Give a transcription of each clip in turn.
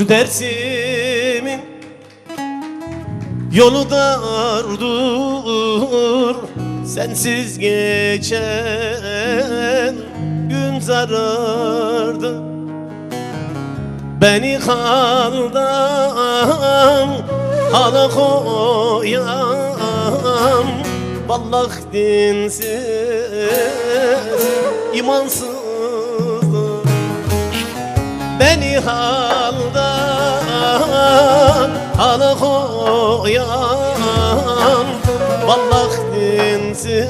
Bu dersimin yolu dardır, sensiz geçen gün zarardı. Beni haldan hala koyan, vallahi dinsiz, imansızdır. Beni haldan hala koyan, vallahi dinsiz,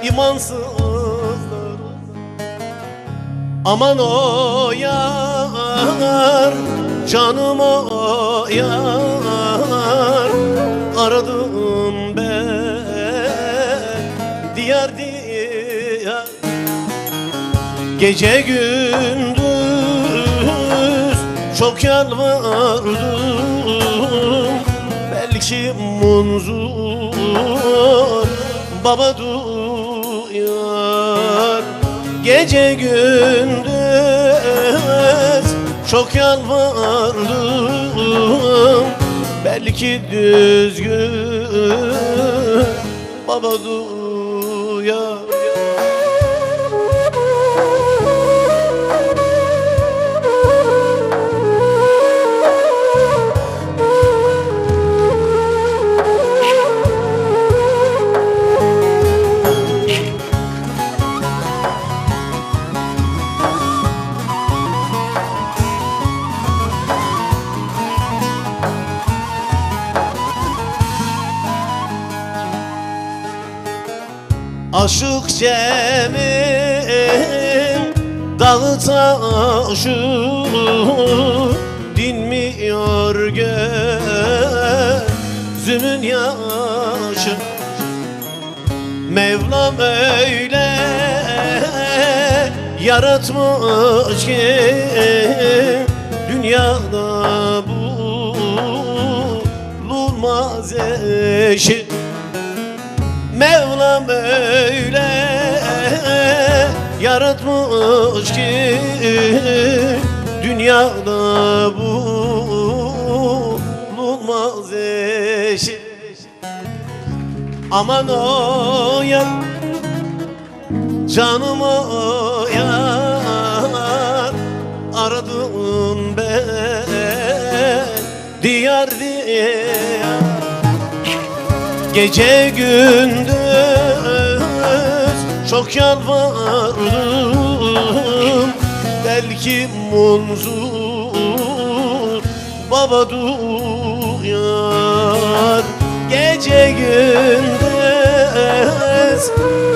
imansızdır. Aman o yar, canım o yar, aradım ben diyar diyar. Gece gündüz çok yalvardım, belki munzur baba duyar. Gece gündüz çok yalvardım, belki düzgün baba duyar. Aşık Cem'in dağı taşı dinmiyor gözümün yaşı. Mevlam öyle yaratmış ki dünyada bulunmaz eşi. Mevlam öyle yaratmış ki dünyada bulunmaz eşi. Aman o yar, canım o yar, aradım ben diyar diyar. Gece gündüz çok yalvardım, belki munzur baba duyar. Gece gündüz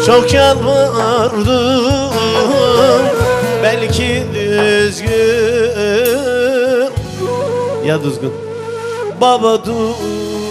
çok yalvardım, belki düzgün ya düzgün baba duyar.